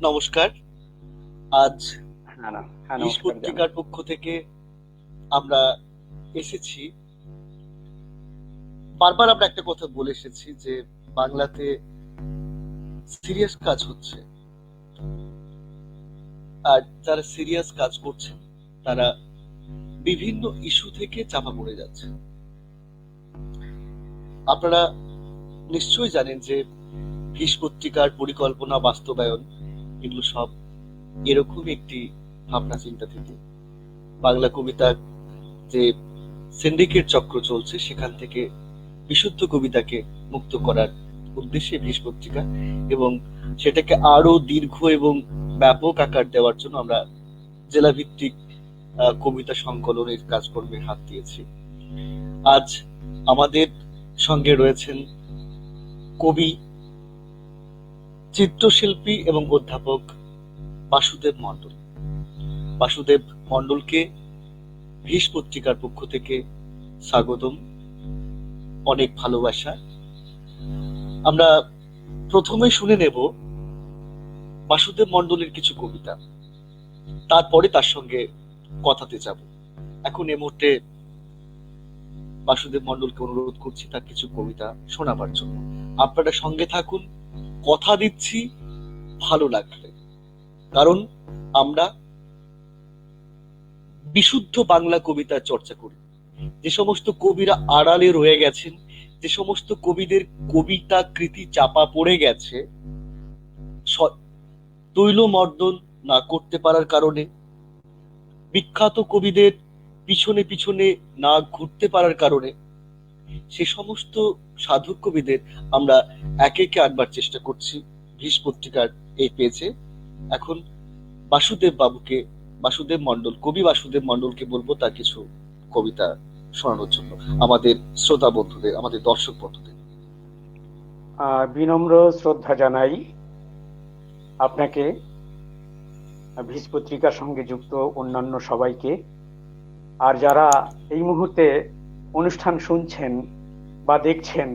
নমস্কার। আজ হ্যাঁ, না, হ্যাঁ, বিশ নমস্কার জানাই। পত্রিকার পক্ষ থেকে আমরা এসেছি। বারবার আমরা একটা কথা বলে এসেছি যে বাংলাতে সিরিয়াস কাজ হচ্ছে, আর যারা সিরিয়াস কাজ করছেন তারা বিভিন্ন ইস্যু থেকে চাপা পড়ে যাচ্ছে। আপনারা নিশ্চয়ই জানেন যে বিশ পত্রিকার পরিকল্পনা বাস্তবায়ন এগুলো সব এরকমই একটি ভাবনা চিন্তা থেকে বাংলা কবিতার যে সিন্ডিকেট চক্র চলছে সেখান থেকে বিশুদ্ধ কবিতাকে মুক্ত করার উদ্দেশ্যে বিশ পত্রিকা, এবং সেটাকে আরো দীর্ঘ এবং ব্যাপক আকার দেওয়ার জন্য আমরা জেলা ভিত্তিক কবিতা সংকলনের কাজকর্মে হাত দিয়েছি। আজ আমাদের সঙ্গে রয়েছেন কবি, চিত্রশিল্পী এবং অধ্যাপক বাসুদেব মণ্ডল। বাসুদেব মণ্ডলকে ভিশ পত্রিকার পক্ষ থেকে স্বাগতম, অনেক ভালোবাসা। আমরা প্রথমে শুনে নেব বাসুদেব মণ্ডলের কিছু কবিতা, তারপরে তার সঙ্গে কথাতে যাব। এখন এই মুহূর্তে বাসুদেব মণ্ডলকে অনুরোধ করছি তার কিছু কবিতা শোনাবার জন্য। আপনারা সঙ্গে থাকুন, কথা দিচ্ছি ভালো লাগবে, কারণ আমরা বিশুদ্ধ বাংলা কবিতার চর্চা করি। যে সমস্ত কবিরা আড়ালে রয়ে গেছেন, যে সমস্ত কবিদের কবিতা কৃতি চাপা পড়ে গেছে তৈলমর্দন না করতে পারার কারণে, বিখ্যাত কবিদের পিছনে পিছনে না ঘুরতে পারার কারণে, সে সমস্ত সাধক কবিদের আমরা একে একে আনবার চেষ্টা করছি ভিশ পত্রিকার এই পেজে। এখন বাসুদেব বাবুকে, বাসুদেব মণ্ডল, কবি বাসুদেব মণ্ডলকে বলবো তার কিছু কবিতা শোনানোর জন্য আমাদের শ্রোতা বন্ধুদের, আমাদের দর্শক বন্ধুদের। বিনম্র শ্রদ্ধা জানাই আপনাকে, ভিজ পত্রিকার সঙ্গে যুক্ত অন্যান্য সবাইকে, আর যারা এই মুহূর্তে অনুষ্ঠান শুনছেন বা দেখছেন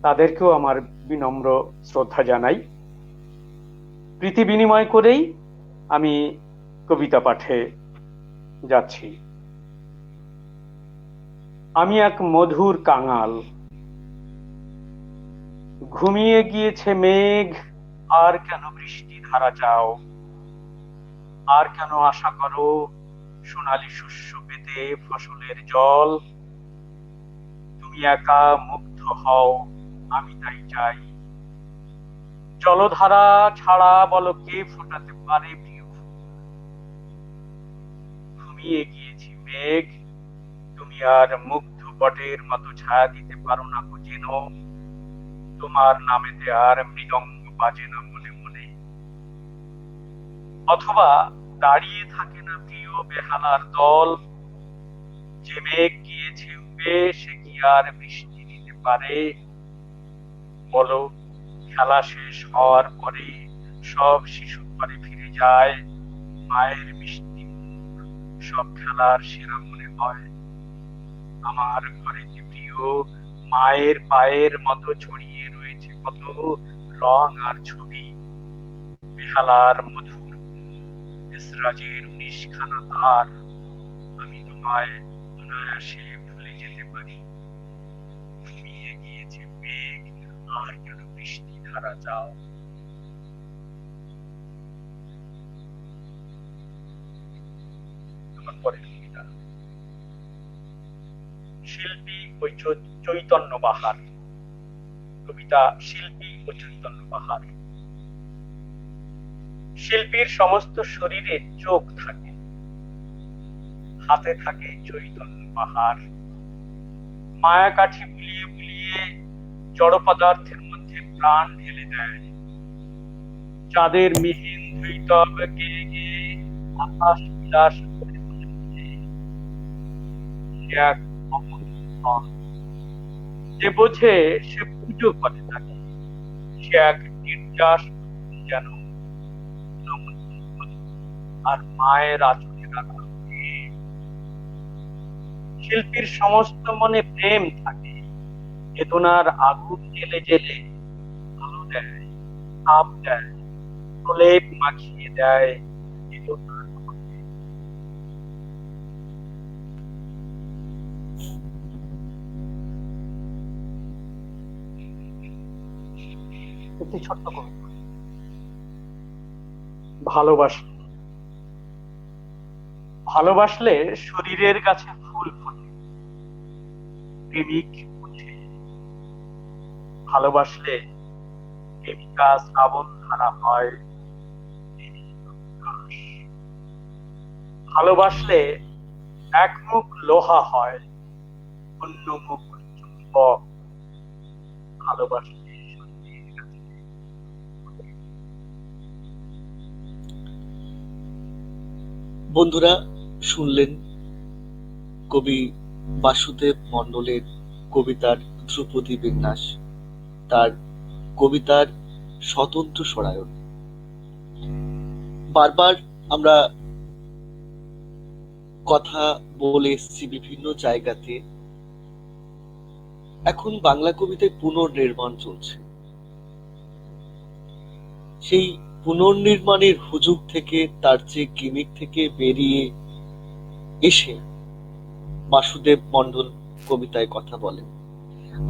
তাদেরকেও আমার বিনম্র শ্রদ্ধা জানাই। প্রীতি বিনিময় করেই আমি কবিতা পাঠে যাচ্ছি। আমি এক মধুর কাঙাল, ঘুমিয়ে গিয়েছে মেঘ, আর কেন বৃষ্টি ধারা চাও, আর কেন আশা করো সোনালী শস্য পেতে ফসলের জল। তুমি একা মুগ্ধ হও, আমি তাই চাই। জলধারা ছাড়া বলো কে ফোটাতে পারে প্রিয় ফুল? ঘুমিয়ে গিয়েছি মেঘ, তুমি আর মুগ্ধ পটের মতো ছায়া দিতে পারো না যেন। তোমার নামেতে আর মৃদঙ্গ বাজে না মনে মনে, অথবা দাঁড়িয়ে থাকে না প্রিয় বেহালার দল। যে মেঘ গিয়েছে উবে, সে কি আর বৃষ্টি দিতে পারে? বলো, খেলা শেষ হওয়ার পরে সব শিশু ঘরে ফিরে যায়, মায়ের মিষ্টি মুখ সব খেলার সেরা মনে হয়। আমার ঘরে যে প্রিয় মায়ের পায়ের মতো ছড়িয়ে রয়েছে কত রং আর ছবি। বেহালার মধুর এসরাজের 19খানা তার, আমি তোমায় অনায়াসে ভুলে যেতে পারি। ঘুমিয়ে গিয়েছে মেঘ, আর কেন বৃষ্টি ধারা চাও। আমার পরের কবিতা, শিল্পী ও চৈতন্য বাহার। কবিতা শিল্পী ও চৈতন্য বাহার। শিল্পীর সমস্ত শরীরে চোখ থাকে, হাতে থাকে চৈতন্য বাহার। মায়া কাঠি বুলিয়ে বুলিয়ে জড় পদার্থের মধ্যে প্রাণ ঢেলে দেয়। চাঁদের মিহিন ধৈতব গেয়ে গেয়ে আকাশ বিলাস করে এক অমর। যে বোঝে সে পুজো করে তাকে, সে এক নির্যাস যেন আর মায়ের আচরণে রাখা। শিল্পীর সমস্ত মনে প্রেম থাকে, চেতনার আগুন জেলে জেলে আলো দেয়, তাপ দেয়, প্রলেপ মাখিয়ে দেয় চেতনার মধ্যে। একটি ছোট্ট কবিতা। ভালোবাসলে ভালোবাসলে শরীরের কাছে ফুল ফোটে, প্রেমিক ওঠে। ভালোবাসলে প্রেমিকা শ্রাবণ ধারা হয়, প্রেমিক উল্লাস। ভালোবাসলে এক মুখ লোহা হয়, অন্য মুখ চুম্বক। ভালোবাসলে শরীরের কাছে ফোটে। বন্ধুরা, শুনলেন কবি বাসুদেব মণ্ডলের কবিতার ধ্রুপদী বিন্যাস, তার কবিতার স্বতন্ত্র স্বরায়ন। বারবার আমরা কথা বলে এসেছি বিভিন্ন জায়গাতে, এখন বাংলা কবিতায় পুনর্নির্মাণ চলছে। সেই পুনর্নির্মাণের হুজুগ থেকে, তার যে গিমিক থেকে বেরিয়ে এসে বাসুদেব মণ্ডল কবিতায় কথা বলেন।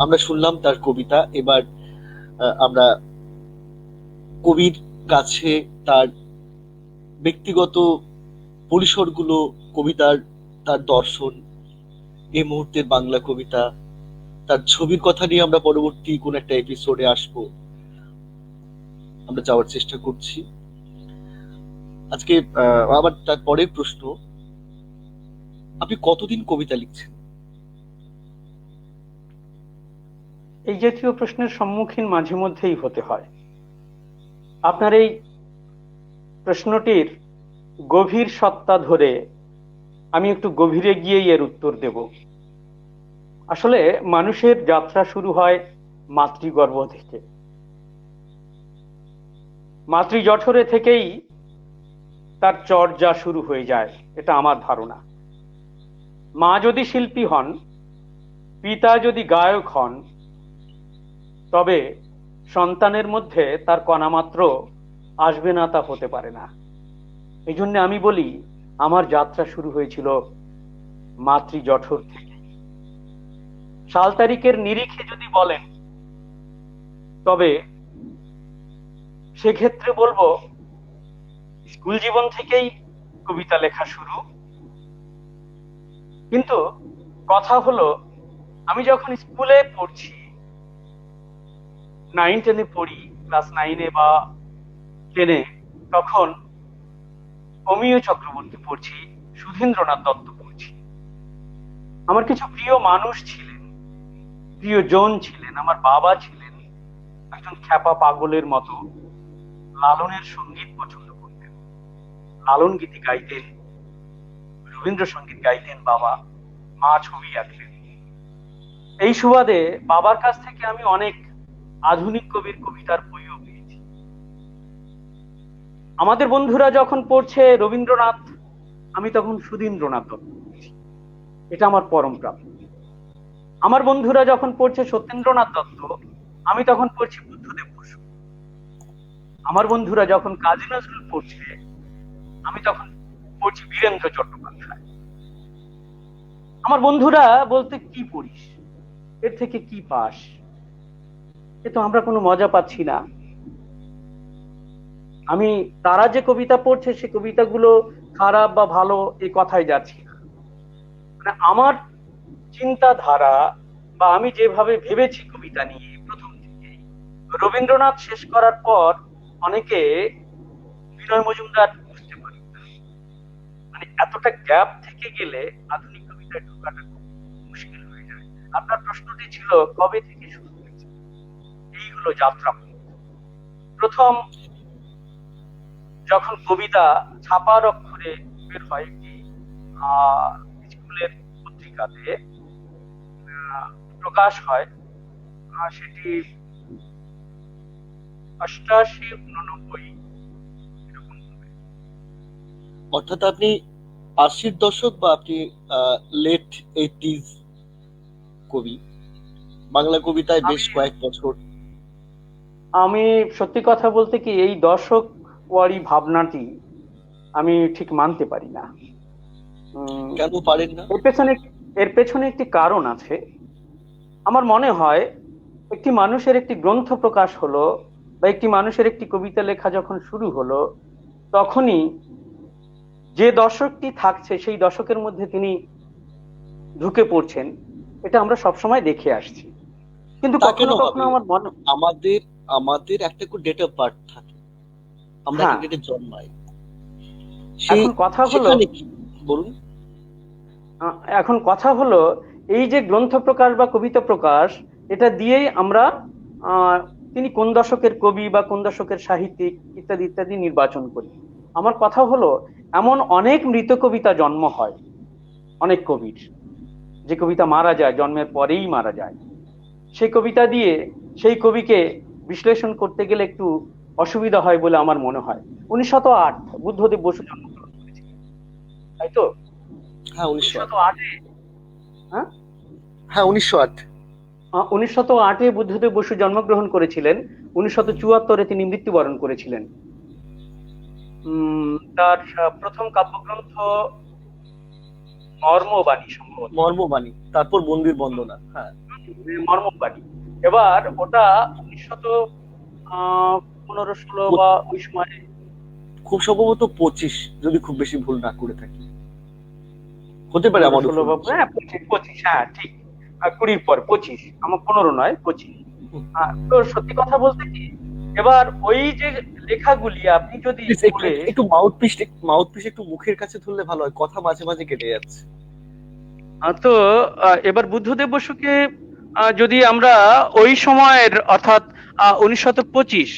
আমরা শুনলাম তার কবিতা। এবার আমরা কবির কাছে তার ব্যক্তিগত পরিসরগুলো, কবিতার তার দর্শন, এই মুহূর্তের বাংলা কবিতা, তার ছবির কথা নিয়ে আমরা পরবর্তী কোন একটা এপিসোডে আসবো, আমরা যাওয়ার চেষ্টা করছি। আজকে আবার তার পরের প্রশ্ন, আপনি কতদিন কবিতা লিখছেন? এই জাতীয় প্রশ্নের সম্মুখীন মাঝে মধ্যেই হতে হয়। আপনার এই প্রশ্নটির গভীর সত্তা ধরে আমি একটু গভীরে গিয়েই এর উত্তর দেব। আসলে মানুষের যাত্রা শুরু হয় মাতৃগর্ভ থেকে। মাতৃজঠরে থেকেই তার চর্যা শুরু হয়ে যায়, এটা আমার ধারণা। মা যদি শিল্পী হন, পিতা যদি গায়ক হন, তবে সন্তানের মধ্যে তার কণামাত্র আসবে না তা হতে পারে না। এই জন্য আমি বলি আমার যাত্রা শুরু হয়েছিল মাতৃজঠর থেকে। সাল তারিখের নিরিখে যদি বলেন, তবে সেক্ষেত্রে বলবো স্কুল জীবন থেকেই কবিতা লেখা শুরু। কিন্তু কথা হলো, আমি যখন স্কুলে পড়ছি, 9-10-এ পড়ি, ক্লাস 9-এ বা 10-এ, তখন অমিয় চক্রবর্তী পড়ছি, সুধীন্দ্রনাথ দত্ত পড়ছি। আমার কিছু প্রিয় মানুষ ছিলেন, প্রিয়জন ছিলেন। আমার বাবা ছিলেন একজন খ্যাপা পাগলের মতো, লালনের সঙ্গীত পছন্দ করতেন, লালন গীতি গাইতেন, রবীন্দ্রসঙ্গীত গাইতেন বাবা। মা ছবি আঁকতেন। এই সুবাদে বাবার কাছ থেকে আমি অনেক আধুনিক কবির কবিতার বইও পেয়েছি। আমাদের বন্ধুরা যখন পড়ছে রবীন্দ্রনাথ, আমি তখন সুধীন্দ্রনাথ দত্ত পড়ছি, এটা আমার পরম প্রাপ্য। আমার বন্ধুরা যখন পড়ছে সত্যেন্দ্রনাথ দত্ত, আমি তখন পড়ছি বুদ্ধদেব বসু। আমার বন্ধুরা যখন কাজী নজরুল পড়ছে, আমি তখন পড়ছি বীরেন্দ্র চট্টোপাধ্যায়। আমার বন্ধুরা বলতে, কি পড়িস, এর থেকে কি পাস, এ তো আমরা কোনো মজা পাচ্ছি না। আমি তারা যে কবিতা পড়ছে সে কবিতাগুলো খারাপ বা ভালো এই কথাই যাচ্ছি না। মানে আমার চিন্তাধারা বা আমি যেভাবে ভেবেছি কবিতা নিয়ে প্রথম থেকে, রবীন্দ্রনাথ শেষ করার পর অনেকে বিনয় মজুমদার বুঝতে পারি না। মানে এতটা গ্যাপ থেকে গেলে আধুনিক কবিতায় ঢোকাটা খুব মুশকিল হয়ে যায়। আপনার প্রশ্নটি ছিল কবে থেকে শুরু হয়েছে। এই হলো যাত্রা। প্রথম যখন কবিতা ছাপার অক্ষরে বের হয় একটি স্কুলের পত্রিকাতে প্রকাশ হয়, সেটি 88-89 এরকম হবে। অর্থাৎ আপনি 80-র দশক বা আপনি লেট 80s কবি, বাংলা কবিতায় বেশ কয়েক বছর। আমি সত্যি কথা বলতে কি, এই দশক ওয়ারি ভাবনাটি আমি ঠিক মানতে পারি না। কেন পারেন না? এর পেছনে একটি কারণ আছে। আমার মনে হয় একটি মানুষের একটি গ্রন্থ প্রকাশ হলো বা একটি মানুষের একটি কবিতা লেখা যখন শুরু হলো, তখনই যে দর্শকটি থাকছে সেই দর্শকের মধ্যে তিনি ঢুকে পড়ছেন। এটা আমরা সবসময় দেখে আসছি। কিন্তু তা কেন কখনো কখনো হবে? আমার মনে, আমাদের আমাদের একটা করে ডেট অফ বার্থ থাকে, আমরা একটা হ্যাঁ, ডেটে জন্মাই। সেই এখন কথা হলো সেখানে কি বলুন। এখন কথা হলো এই যে গ্রন্থ প্রকাশ বা কবিতা প্রকাশ, এটা দিয়েই আমরা আহ, তিনি কোন দশকের কবি বা কোন দশকের সাহিত্যিক ইত্যাদি ইত্যাদি নির্বাচন করি। আমার কথা হলো এমন অনেক মৃত কবিতা জন্ম হয় অনেক কবির, যে কবিতা মারা যায়, জন্মের পরেই মারা যায়। সেই কবিতা দিয়ে সেই কবিকে বিশ্লেষণ করতে গেলে একটু অসুবিধা হয় বলে আমার মনে হয়। 1908 বুদ্ধদেব বসু জন্মগ্রহণ করেছিলেন, তাই তো? হ্যাঁ, 1908। 1908, হ্যাঁ, হ্যাঁ, 1908। 1908 বুদ্ধদেব বসু জন্মগ্রহণ করেছিলেন। 1974 তিনি মৃত্যুবরণ করেছিলেন। তার প্রথম কাব্যগ্রন্থ মর্মবাণী, সম্ভবত মর্মবাণী, তারপর মন্দির বন্দনা। হ্যাঁ, মর্মবাণী। এবার ওটা 1915-16 বা ওই সময়, খুব সম্ভবত 25, যদি খুব বেশি ভুল না করে থাকি। হতে পারে আমার 15-16 বা, হ্যাঁ, 25, হ্যাঁ ঠিক। 20-র পর 25, আমার 15 নয়, 25। তো সত্যি কথা বলতে কি, এবার ওই যে লেখাগুলি আপনি যদি পড়ে, একটু মাউথ পিস একটু মুখের কাছে ধরলে ভালো হয়, কথা মাঝে মাঝে কেটে যাচ্ছে। তো এবার বুদ্ধদেব বসুকে যদি আমরা ওই সময়ের অর্থাৎ 1925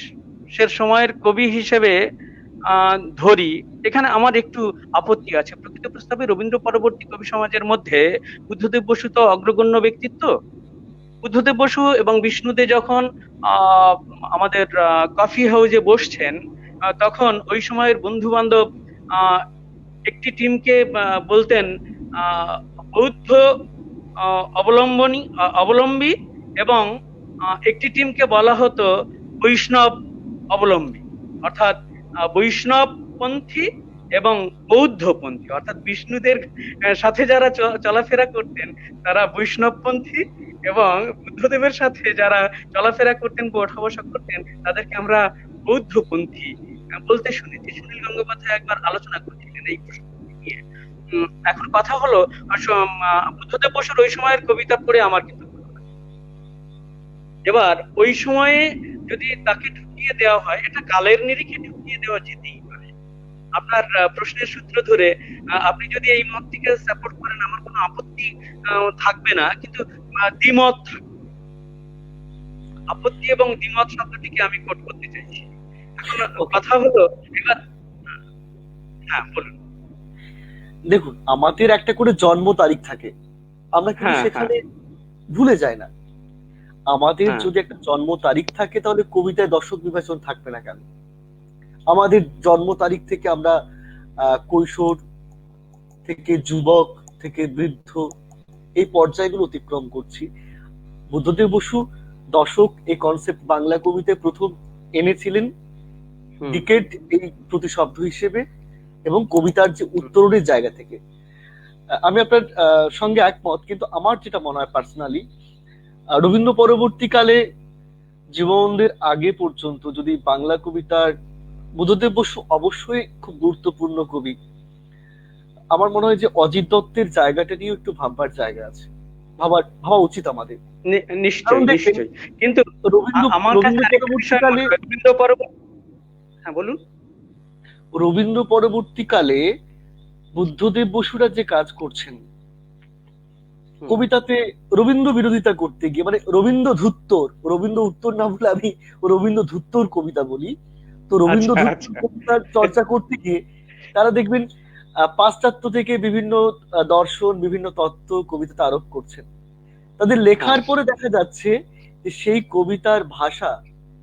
সের সময়ের কবি হিসেবে ধরি, এখানে আমার একটু আপত্তি আছে। প্রকৃত প্রস্তাবে রবীন্দ্র পরবর্তী কবি সমাজের মধ্যে বুদ্ধদেব বসু তো অগ্রগণ্য ব্যক্তিত্ব। বুদ্ধদেব বসু এবং বিষ্ণুদে যখন আহ আমাদের কফি হাউসে বসছেন, তখন ওই সময়ের বন্ধু বান্ধব একটি টিমকে বলতেন আহ, বৌদ্ধ অবলম্বী, এবং একটি টিমকে বলা হতো বৈষ্ণব অবলম্বী, অর্থাৎ বৈষ্ণবপন্থী এবং বৌদ্ধপন্থী। অর্থাৎ বিষ্ণুদের সাথে যারা চলাফেরা করতেন তারা বৈষ্ণবপন্থী, এবং বুদ্ধদেবের সাথে যারা চলাফেরা করতেন বা ওঠা বসা করতেন তাদেরকে আমরা বৌদ্ধপন্থী বলতে শুনেছি। সুনীল গঙ্গোপাধ্যায় একবার আলোচনা করছিলেন এই প্রসঙ্গ নিয়ে। এখন কথা হলো, বুদ্ধদেব বসুর ওই সময়ের কবিতা পড়ে আমার কিন্তু ভালো লাগে। এবার ওই সময়ে যদি তাকে ঢুকিয়ে দেওয়া হয়, এটা কালের নিরিখে ঢুকিয়ে দেওয়া যেতেই পারে। আপনার প্রশ্নের সূত্র ধরে আপনি যদি এই মতটিকে সাপোর্ট করেন, আমার কোনো আপত্তি থাকবে না, কিন্তু দ্বিমত থাকবে। আপত্তি এবং দ্বিমত শব্দটিকে আমি কোট করতে চাইছি। এখন কথা হলো, এবার, হ্যাঁ বলুন। দেখুন, আমাদের একটা করে জন্ম তারিখ থাকে, আমরা কিন্তু হ্যাঁ, সেখানে ভুলে যাই না। আমাদের হ্যাঁ, যদি একটা জন্ম তারিখ থাকে, তাহলে কবিতায় দর্শক বিভাজন থাকবে না কেন? আমাদের জন্ম তারিখ থেকে আমরা কৈশোর থেকে যুবক থেকে বৃদ্ধ, এই পর্যায়গুলো অতিক্রম করছি। বুদ্ধদেব বসু দশক এই কনসেপ্ট বাংলা কবিতায় প্রথম এনেছিলেন, ডিকেড এই প্রতিশব্দ হিসেবে, এবং কবিতার যে উত্তরণের জায়গা থেকে। আমি আপনার সঙ্গে একমত, কিন্তু আমার যেটা মনে হয় পার্সোনালি, রবীন্দ্র পরবর্তীকালে জীবনদের আগে পর্যন্ত যদি বাংলা কবিতার, বুদ্ধদেব বসু অবশ্যই খুব গুরুত্বপূর্ণ কবি। আমার মনে হয় যে অজিত দত্তের জায়গাটা নিয়ে একটু ভাববার জায়গা আছে, ভাবা উচিত আমাদের। নিশ্চয়ই নিশ্চয়ই। কিন্তু আমার কাছে পরবর্তীকালে, রবীন্দ্র পরবর্তী, হ্যাঁ বলুন। রবীন্দ্র পরবর্তীকালে বুদ্ধদেব বসুরা যে কাজ করছেন কবিতাতে, রবীন্দ্র বিরোধিতা করতে গিয়ে, মানে রবীন্দ্র উত্তর না বলে আমি রবীন্দ্র ধুত্তর কবিতা বলি, তো রবীন্দ্র ধুত্তর কবিতার চর্চা করতে গিয়ে তারা দেখবেন পাশ্চাত্য থেকে বিভিন্ন দর্শন, বিভিন্ন তত্ত্ব কবিতাতে আরোপ করছেন। তাদের লেখার পরে দেখা যাচ্ছে যে সেই কবিতার ভাষা,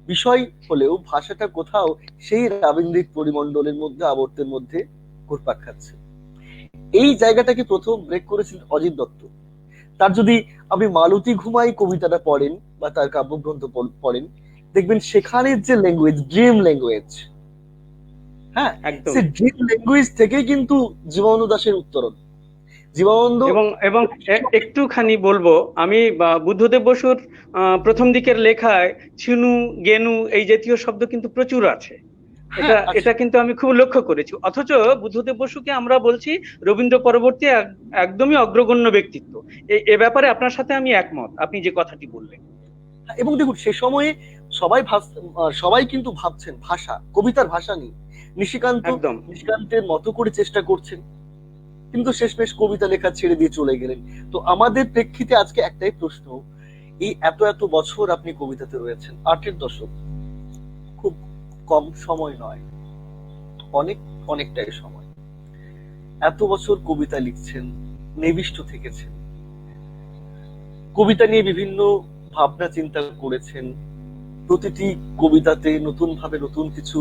বিষয় হলেও ভাষাটা কোথাও সেই রাবীন্দ্রিক পরিমণ্ডলের মধ্যে, আবর্তের মধ্যে ঘুরপাক খাচ্ছে। এই জায়গাটাকে প্রথম ব্রেক করেছিলেন অজিত দত্ত। তার যদি আপনি মালতী ঘুমাই কবিতাটা পড়েন বা তার কাব্যগ্রন্থ পড়েন, দেখবেন সেখানের যে ল্যাঙ্গুয়েজ, ড্রিম ল্যাঙ্গুয়েজ, হ্যাঁ, একদম। সে ড্রিম ল্যাঙ্গুয়েজ থেকেই কিন্তু জীবনানন্দ দাশের উত্তরণ। জীবনানন্দ এবং এবং একটুখানি বলবো আমি, বুদ্ধদেব বসুর প্রথম দিকের লেখায় ছিনু, গেনু এই জাতীয় শব্দ কিন্তু প্রচুর আছে। হ্যাঁ আছে। এটা কিন্তু আমি খুব লক্ষ্য করেছি। অথচ বুদ্ধদেব বসুকে আমরা বলছি রবীন্দ্র পরবর্তী একদমই অগ্রগণ্য ব্যক্তিত্ব। এ ব্যাপারে আপনার সাথে আমি একমত, আপনি যে কথাটি বললেন। এবং দেখুন সে সময়ে সবাই কিন্তু ভাবছেন ভাষা, কবিতার ভাষা নিয়ে। একদম। নিশিকান্তের মতো করে চেষ্টা করছেন, কিন্তু শেষমেশ কবিতা লেখা ছেড়ে দিয়ে চলে গেলেন। তো আমাদের প্রেক্ষিতে আজকে একটাই প্রশ্ন, এই এত এত বছর আপনি কবিতাতে রয়েছেন, 8-এর দশক খুব কম সময় নয়, অনেকটাই সময়। এত বছর কবিতা লিখছেন, নিবিষ্ট থেকেছেন, কবিতা নিয়ে বিভিন্ন ভাবনা চিন্তা করেছেন, প্রতিটি কবিতাতে নতুন ভাবে নতুন কিছু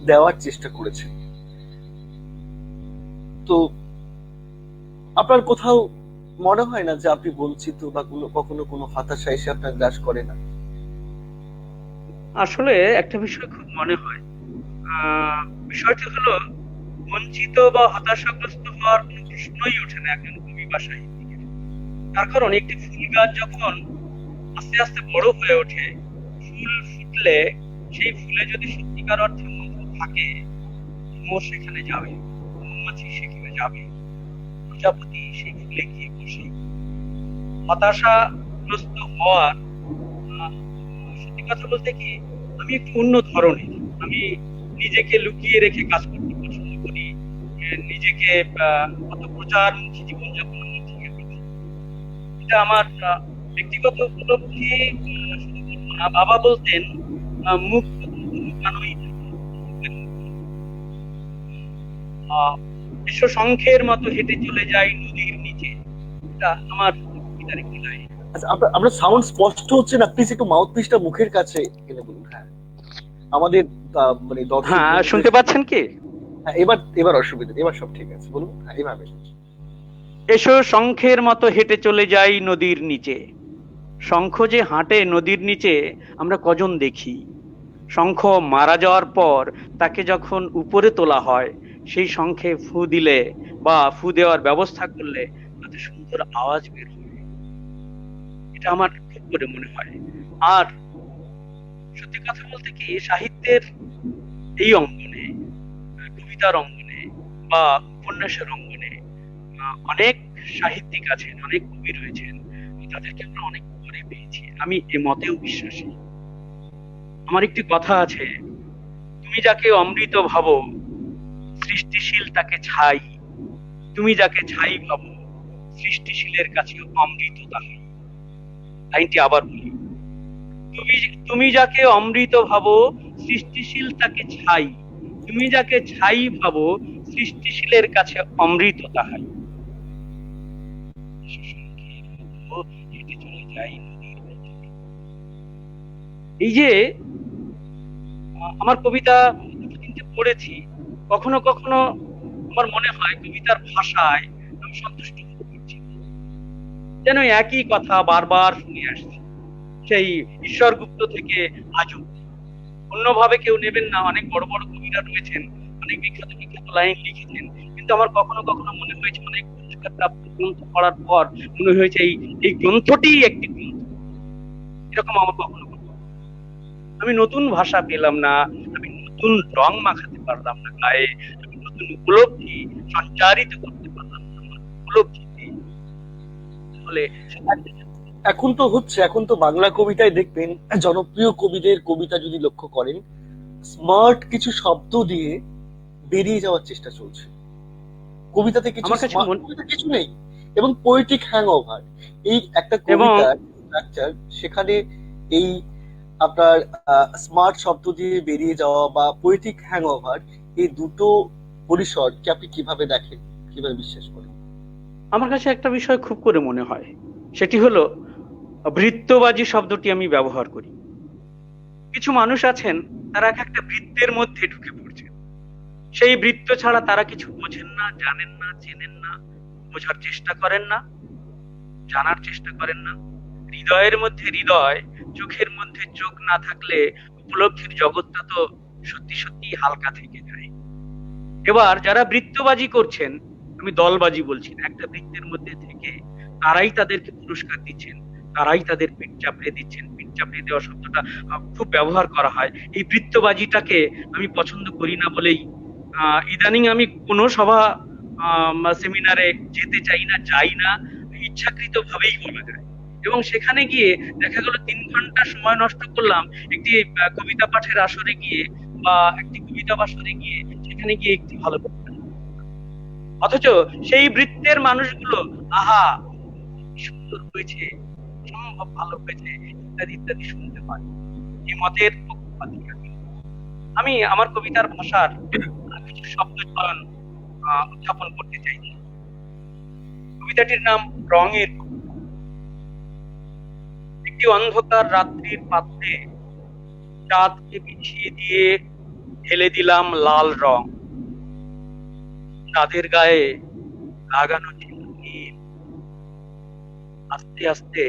দেওয়ার চেষ্টা করেছেন। তো আপনার কোথাও মনে হয় না যে আপনি বঞ্চিত বা কখনো কোনো হতাশা এসে আপনার গ্রাস করে না? আসলে একটা বিষয় খুব মনে হয়, বিষয়টি হলো বঞ্চিত বা হতাশাগ্রস্ত হওয়ার কোনো প্রশ্নই ওঠে না একজন কবি বা সাহিত্যিকের। তার কারণ একটি ফুল গাছ যখন আস্তে আস্তে বড় হয়ে ওঠে, ফুল ফুটলে সেই ফুলে যদি সত্যিকার অর্থে মধু থাকে, মোর সেখানে যাবে, মৌমাছি সেখানে যাবে, প্রজাপতি সেই ফুলে গিয়ে বসে। হতাশাগ্রস্ত হওয়ার, সত্যি কথা বলতে কি, আমি একটু অন্য ধরনের। আমি নিজেকে লুকিয়ে রেখে কাজ করতে পছন্দ করি, নিজেকে অত প্রচারমুখী জীবনযাপন আমার ঠিক আছে। এটা আমার ব্যক্তিগত উপলব্ধি। শুধু বলবো না, বাবা বলতেন মুখ লুকানোই বিশ্ব শঙ্খের মতো হেঁটে চলে যাই নদীর নিচে। এটা আমার কবিতার একটি লাইন। আচ্ছা, আমরা সাউন্ড স্পষ্ট হচ্ছে না, প্লিজ একটু মাউথ পিসটা মুখের কাছে এনে বলুন। হ্যাঁ, আমাদের মানে হ্যাঁ, শুনতে পাচ্ছেন কি? হ্যাঁ, এবার অসুবিধা নেই, এবার সব ঠিক আছে, বলুন। হ্যাঁ, এভাবে। এসো শঙ্খের মতো হেঁটে চলে যাই নদীর নিচে। শঙ্খ যে হাঁটে নদীর নিচে আমরা কজন দেখি। শঙ্খ মারা যাওয়ার পর তাকে যখন উপরে তোলা হয়, সেই শঙ্খে ফু দিলে বা ফু দেওয়ার ব্যবস্থা করলে তাতে সুন্দর আওয়াজ বের হয়। এটা আমার খুব করে মনে হয়। আর সত্যি কথা বলতে কি, সাহিত্যের এই অঙ্গনে, কবিতার অঙ্গনে বা উপন্যাসের অঙ্গনে অনেক সাহিত্যিক আছেন, অনেক কবি রয়েছেন, তাদেরকে আমরা অনেক উপরে পেয়েছি। আমি এ মতেও বিশ্বাসী। আমার একটি কথা আছে, তুমি যাকে অমৃত ভাবো সৃষ্টিশীল তাকে ছাই, তুমি যাকে ছাই ভাবো সৃষ্টিশীলের কাছে অমৃত তাহাই। লাইনটি আবার বলি, তুমি যাকে অমৃত ভাবো সৃষ্টিশীল তাকে ছাই, তুমি যাকে ছাই ভাবো সৃষ্টিশীলের কাছে অমৃত তাহাই। হেঁটে চলে যাই নদীর নিচে। এই যে আমার কবিতা কিন্তু পড়েছি, কখনো কখনো আমার মনে হয় কবিতার ভাষায় আমি সন্তুষ্ট হতে পারছি না। যেন একই কথা বারবার শুনে আসছি, সেই ঈশ্বরগুপ্ত থেকে আজও। অন্যভাবে কেউ নেবেন না, অনেক বড় বড় কবিরা রয়েছেন, অনেক বিখ্যাত বিখ্যাত লাইন লিখেছেন, কিন্তু আমার কখনো কখনো মনে হয়েছে অনেক পুরস্কার প্রাপ্ত গ্রন্থ পড়ার পর মনে হয়েছে এই গ্রন্থটি একটি গ্রন্থ। এরকম আমার কখনো কখনো। আমি নতুন ভাষা পেলাম না, আমি নতুন রং মাখাতে পারলাম না গায়ে, আমি নতুন উপলব্ধি সঞ্চারিত করতে পারলাম না আমার উপলব্ধিতে। তাহলে এখন তো বাংলা কবিতায় দেখবেন, জনপ্রিয় কবিদের কবিতা যদি লক্ষ্য করেন, স্মার্ট কিছু শব্দ দিয়ে বেরিয়ে যাওয়ার চেষ্টা চলছে। কবিতাতে কিছু আমার কাছে কিছু নেই, এবং পোয়েটিক হ্যাংওভার। এই একটা কবিতার স্ট্রাকচার, সেখানে এই আপনার স্মার্ট শব্দ দিয়ে বেরিয়ে যাওয়া বা পোয়েটিক হ্যাংওভার, এই দুটো পরিসরকে আপনি কিভাবে দেখেন, কিভাবে বিশ্বাস করেন? আমার কাছে একটা বিষয় খুব করে মনে হয়, সেটি হলো বৃত্তবাজি শব্দটি আমি ব্যবহার করি। কিছু মানুষ আছেন, তারা একটা বৃত্তের মধ্যে ঢুকে পড়ছেন, সেই বৃত্ত ছাড়া তারা কিছু বোঝেন না, জানেন না, চেনেন না, বোঝার চেষ্টা করেন না, জানার চেষ্টা করেন না। হৃদয়ের মধ্যে হৃদয়, চোখের মধ্যে চোখ না থাকলে উপলব্ধির জগৎটা তো সত্যি সত্যি হালকা থেকে যায়। এবার যারা বৃত্তবাজি করছেন, আমি দলবাজি বলছি না, একটা বৃত্তের মধ্যে থেকে তারাই তাদেরকে পুরস্কার দিচ্ছেন, তারাই তাদের পিঠ চাপড়ে দিচ্ছেন। পিঠ চাপড়ে দেওয়া শব্দটা খুব ব্যবহার করা হয়। এই বৃত্তবাজিটাকে আমি পছন্দ করি না বলেই ইদানিং আমি কোনো সভা সেমিনারে যেতে চাই না, যাই না, ইচ্ছাকৃত ভাবেই বলা যায়। এবং সেখানে গিয়ে দেখা গেল 3 ঘন্টা সময় নষ্ট করলাম একটি কবিতা পাঠের আসরে গিয়ে বা একটি কবিতা বাসরে গিয়ে, সেখানে গিয়ে একটি ভালো কবিতা। অথচ সেই বৃত্তের মানুষগুলো আহা কি সুন্দর হয়েছে, সম্ভব ভালো হয়েছে, ইত্যাদি ইত্যাদি শুনতে পাই। এই মতের পক্ষপাতী আমি। আমি আমার কবিতার ভাষার কিছু শব্দ চয়ন উত্থাপন করতে চাই। কবিতাটির নাম রঙের। একটি অন্ধকার রাত্রির পাত্রে চাঁদকে বিছিয়ে দিয়ে ঢেলে দিলাম লাল রং। চাঁদের গায়ে লাগানো ছিল নীল। আস্তে আস্তে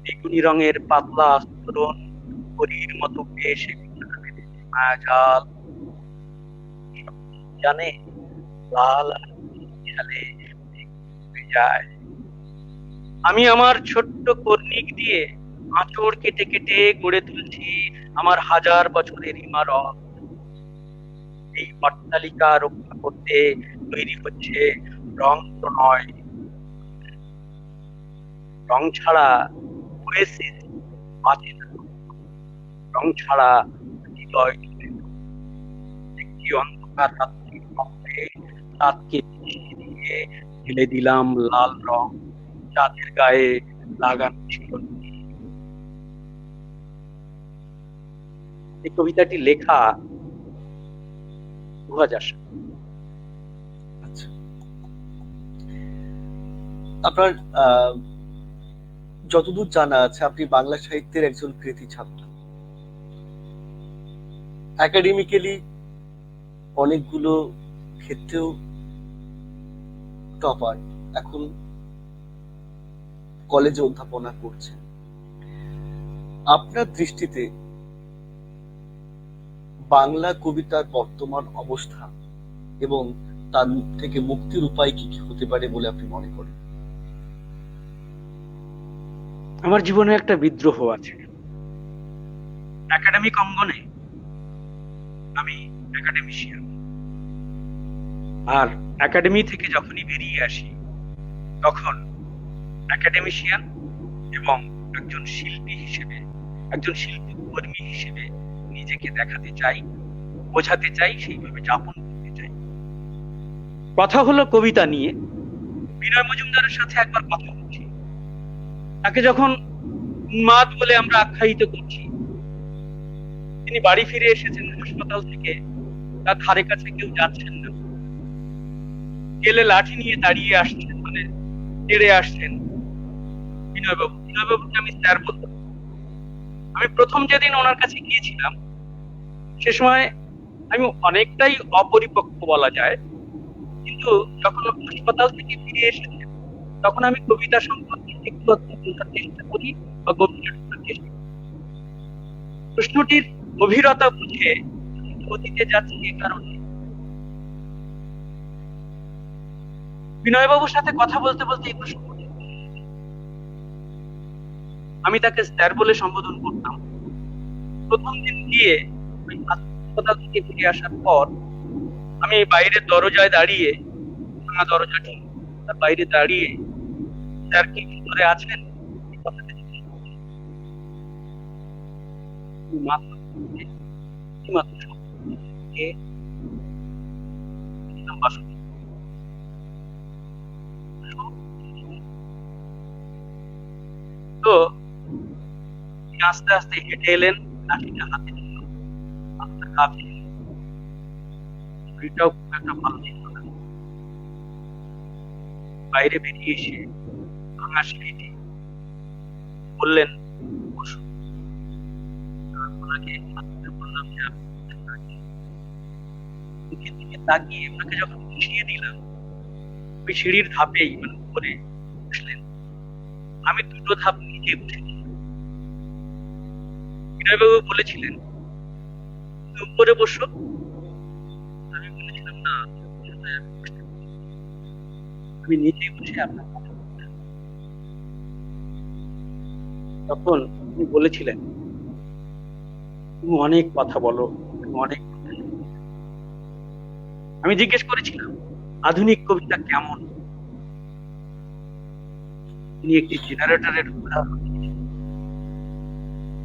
বেগুনি রঙের পাতলা আস্তরণ পরীর মতো বেশে মায়াজাল জানে লাল আর খেলে যায়। আমি আমার ছোট্ট কর্নিক দিয়ে আঁচড় কেটে কেটে গড়ে তুলছি আমার 1000 বছরের ইমারত। এই অট্টালিকা রক্ষা করতে তৈরি হচ্ছে রং প্রণয়। রং ছাড়া ওয়েসিস বাঁচে না, রং ছাড়া হৃদয় চলে না। একটি অন্ধকার রাত্রির পথে রাতকে মিশিয়ে দিয়ে ঢেলে দিলাম লাল রং। চাঁদের গায়ে লাগানো ছিল নীল। এই কবিতাটি লেখা 2000 সালে। আচ্ছা, আপনার যতদূর জানা আছে আপনি বাংলা সাহিত্যের একজন কৃতি ছাত্র। একাডেমিক্যালি অনেকগুলো ক্ষেত্রেও টপার, এখন কলেজে অধ্যাপনা করছেন। আপনার দৃষ্টিতে বাংলা কবিতার বর্তমান অবস্থা এবং তার থেকে মুক্তির উপায় কি কি হতে পারে বলে আপনি মনে করেন? আমার জীবনে একটা বিদ্রোহ আছে। একাডেমিক অঙ্গনে আমি একাডেমিশিয়ান, আর একাডেমি থেকে যখনই বেরিয়ে আসি তখন একাডেমিশিয়ান এবং একজন শিল্পী হিসেবে, একজন শিল্পী কর্মী হিসেবে নিজেকে দেখাতে চাই, বোঝাতে চাই, সেইভাবে যাপন করতে চাই। কথা হলো কবিতা নিয়ে। বিনয় মজুমদারের সাথে একবার কথা হচ্ছে, তাকে যখন উন্মাদ বলে আমরা আখ্যায়িত করছি, তিনি বাড়ি ফিরে এসেছেন হাসপাতাল থেকে, তার ধারে কাছে কেউ যাচ্ছেন না, গেলে লাঠি নিয়ে দাঁড়িয়ে আসছেন, মানে তেড়ে আসছেন বিনয়বাবু। বিনয়বাবুকে আমি স্যার বলতাম। আমি প্রথম যেদিন ওনার কাছে গিয়েছিলাম সে সময় আমি অনেকটাই অপরিপক্ক বলা যায়, কিন্তু যখন হাসপাতাল থেকে ফিরে এসেছেন তখন আমি কবিতা সম্পর্কে একটু বোঝার চেষ্টা করি বা গভীরতা বোঝার চেষ্টা করি। প্রশ্নটির গভীরতা বুঝে অতীতে যাচ্ছি এ কারণে, বিনয়বাবুর সাথে কথা বলতে বলতে এই প্রশ্ন আমি তাকে স্যার বলে সম্বোধন করতাম। প্রথম দিন গিয়ে ওই হাসপাতাল থেকে ফিরে আসার পর আমি বাইরের দরজায় দাঁড়িয়ে, ভাঙা দরজাটি, তার বাইরে দাঁড়িয়ে স্যার কি ভিতরে আছেন এই কথাটা তো আস্তে আস্তে হেঁটে এলেন, লাঠিটা হাতে নিল, আপনার কাছে শরীরটাও খুব একটা ভালো ছিল না। বাইরে বেরিয়ে এসে ভাঙা সিঁড়িটি বললেন বসুন। ওনাকে বললাম যে মুখের দিকে তাকিয়ে ওনাকে যখন বসিয়ে দিলাম, ওই সিঁড়ির ধাপেই মানে উপরে বসলেন, আমি 2টো ধাপ নিচে বসেছি। বিনয়বাবু বলেছিলেন উপরে বসো, আমি আমি বলেছিলাম না, আমি নিজেই বসে আপনার কথা বলতে। তখন তিনি বলেছিলেন, তুমি অনেক কথা বলো, তুমি অনেক কথা লিখো। আমি জিজ্ঞেস করেছিলাম আধুনিক কবিতা কেমন। তিনি একটি জেনারেটরের উদাহরণ দিয়েছেন।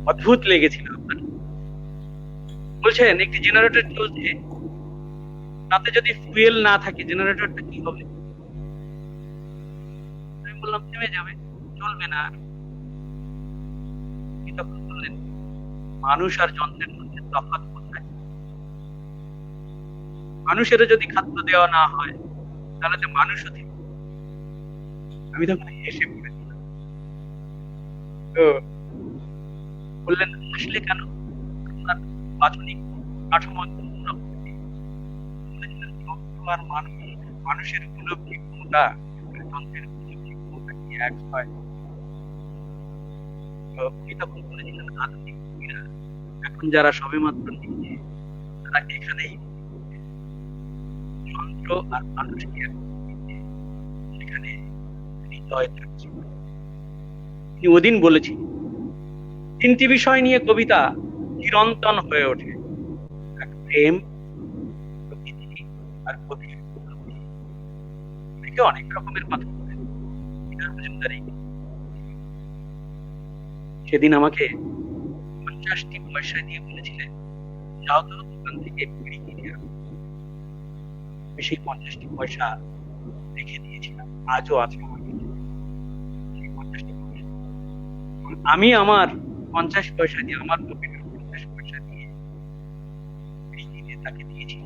অদ্ভুত লেগেছিল আপনার। বলছেন একটি জেনারেটর চলছে, তাতে যদি ফুয়েল না থাকে জেনারেটরটা কি হবে? আমি বললাম থেমে যাবে, চলবে না আর। তিনি তখন বললেন, মানুষ আর যন্ত্রের মধ্যে তফাৎ কোথায়? মানুষেরও যদি খাদ্য দেওয়া না হয় তাহলে তো মানুষও ঠিক। আমি তখন হেসে পড়েছিলাম। তো বললেন, আসলে কেন? আপনার বাচনিক কাঠামো অন্যরকম। বলেছিলেন, যন্ত্র আর মানুষ, মানুষের উপলব্ধি ক্ষমতা আর যন্ত্রের উপলব্ধি ক্ষমতা কি এক হয়? তো উনি তখন বলেছিলেন, আধুনিক কবিরা এখন যারা সবেমাত্র লিখছে তারা এখানেই যন্ত্র আর মানুষকে একত্রিত করে সেখানে হৃদয় থাকছে। তিনি ওদিন বলেছিলেন, তিনটি বিষয় নিয়ে কবিতা চিরন্তন হয়ে ওঠে: এক প্রেম, প্রকৃতি আর কবির উপলব্ধি। অনেকে অনেক রকমের কথা বলেন, বিনা মজুমদারই। সেদিন আমাকে 50টি পয়সা দিয়ে বলেছিলেন, যাও তো দোকান থেকে বিড়ি কিনে আনো। আমি সেই 50টি পয়সা রেখে দিয়েছিলাম, আজও আছে আমার কাছে সেই 50টি পয়সা। আমি আমার 50 পয়সা দিয়ে, আমার পকেটের 50 পয়সা দিয়ে বিড়ি কিনে তাকে দিয়েছি।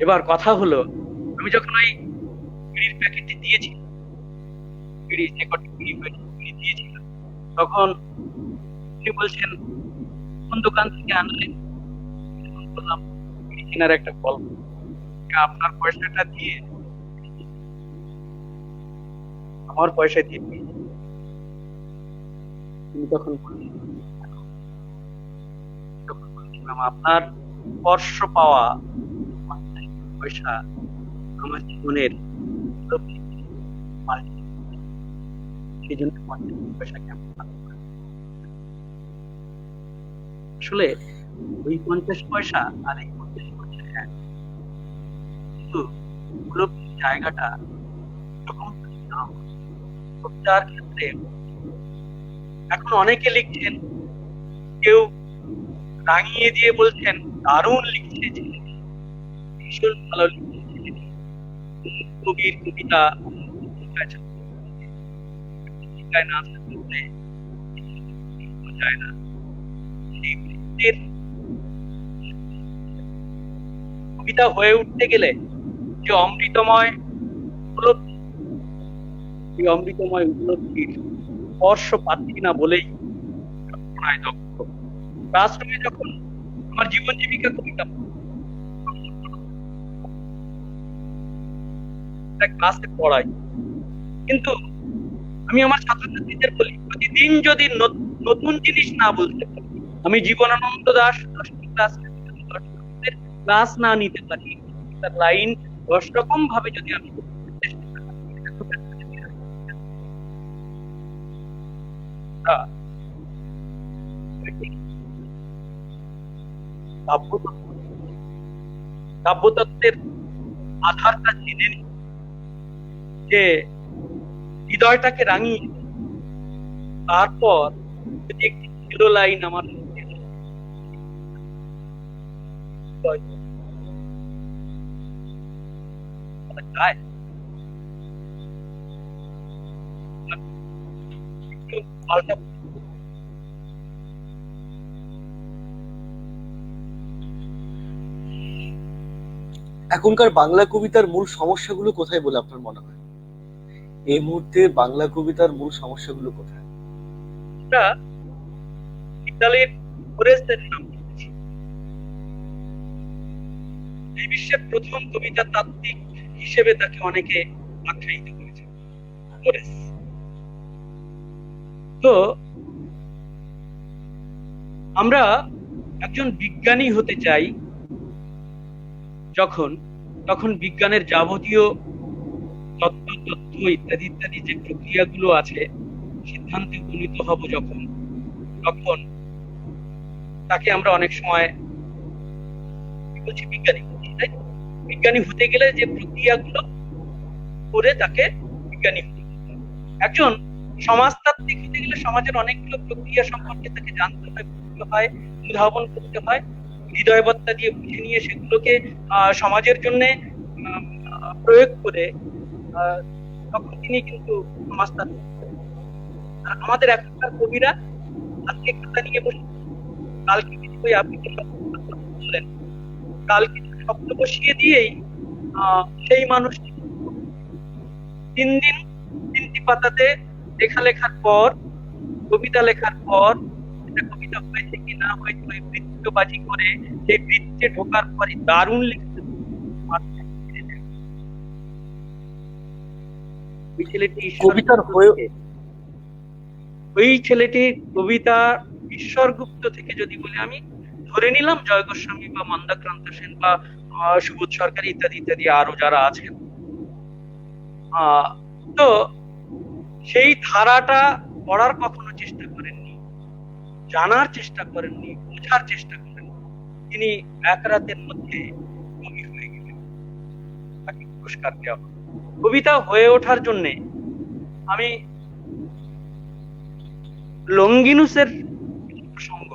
এবার কথা হলো, আমি যখন ওই বিড়ির প্যাকেটটি দিয়েছি, বিড়ি যে কটি বিড়ি দিয়েছিলাম, তখন তিনি বলছেন, কোন দোকান থেকে আনলেন? তখন বললাম, বিড়ি কেনার একটা গল্প। আপনার পয়সাটা দিয়ে, আমার পয়সা দিয়ে পেয়েছি। তিনি তখন বললেন, তখন বলছিলাম, আপনার স্পর্শ পাওয়া 50 পয়সা আমার জীবনের উপলব্ধি পাল্টে দিয়েছে। সেই জন্য 50 পয়সা কেমন আসলে ওই 50 পয়সা আর এই 50 পয়সা এক, কিন্তু উপলব্ধির জায়গাটা এরকম না। কবিতার ক্ষেত্রে এখন অনেকে লিখছেন, কেউ রাঙিয়ে দিয়ে বলছেন দারুণ লিখছে ছেলেটি, ভীষণ ভালো লিখছে ছেলেটি। কবির কবিতা পত্রিকায় না থাকলে যায় না। সেই বৃত্তের কবিতা হয়ে উঠতে গেলে যে অমৃতময় উপলব্ধি, এই অমৃতময় উপলব্ধির স্পর্শ পাচ্ছি না বলেই কল্পনায় দক্ষ। ক্লাসরুমে যখন আমার জীবন জীবিকা কবিতা ক্লাসে পড়াই, কিন্তু আমি আমার ছাত্রছাত্রীদের বলি, প্রতিদিন যদি নতুন জিনিস না বলতে পারি, আমি জীবনানন্দ দাশ 10টি ক্লাস না নিতে পারি, তার লাইন 10 রকম ভাবে যদি আমি কাব্যতত্ত্বের আধারটা জেনে নিই, যে হৃদয়টাকে রাঙিয়ে, তারপর যদি একটি ছিল লাইন আমার এখনকার বাংলা কবিতার মূল সমস্যাগুলো কোথায় বলে আপনার মনে হয়? এই মুহূর্তে বাংলা কবিতার মূল সমস্যাগুলো কোথায়? আমরা ইতালির ফোরেস্টের নাম শুনেছি। এই বিশ্বের প্রথম কবিতা তাত্ত্বিক হিসেবে তাকে অনেকে আখ্যায়িত করেছে, ফোরেস। তো আমরা একজন বিজ্ঞানী হতে চাই, যখন, তখন বিজ্ঞানের যাবতীয় তত্ত্ব ইত্যাদি ইত্যাদি যে প্রক্রিয়াগুলো আছে, সিদ্ধান্তে উপনীত হব যখন, তখন তাকে আমরা অনেক সময় কি বলছি, বিজ্ঞানী বলছি, তাই তো? বিজ্ঞানী হতে গেলে যে প্রক্রিয়াগুলো করে তাকে বিজ্ঞানী হতে হবে। একজন সমাজতাত্ত্বিক হতে গেলে সমাজের অনেকগুলো প্রক্রিয়া সম্পর্কে তাকে জানতে হয়, বুঝতে হয়, অনুধাবন করতে হয়, হৃদয়বত্তা দিয়ে বুঝে নিয়ে সেগুলোকে সমাজের জন্য প্রয়োগ করে তখন তিনি কিন্তু সমাজতাত্ত্বিক। আর আমাদের এখনকার কবিরা আজকে খাতা নিয়ে বসে, কালকে কিছু ওই আপনি বললেন, কালকে শব্দ বসিয়ে দিয়েই সেই মানুষটি 3 দিন 3টি পাতাতে লেখার পর, কবিতা লেখার পর, এটা কবিতা হয়েছে কি না হয়েছে ওই বৃত্তবাজি করে, সেই বৃত্তে ঢোকার পরে দারুণ লিখতে ওই ছেলেটি কবিতার হয়ে ওই ছেলেটি কবিতা ঈশ্বরগুপ্ত থেকে যদি বলি, আমি ধরে নিলাম জয় গোস্বামী বা মন্দাক্রান্ত সেন বা সুবোধ সরকার ইত্যাদি ইত্যাদি আরো যারা আছেন, তো সেই ধারাটা পড়ার কখনো চেষ্টা করেননি, জানার চেষ্টা করেননি, বোঝার চেষ্টা করেননি। তিনি এক রাতের মধ্যে কবি হয়ে গেলেন, তাকে পুরস্কার দেওয়া হলো। কবিতা হয়ে ওঠার জন্যে আমি লঙ্গিনুসের প্রসঙ্গ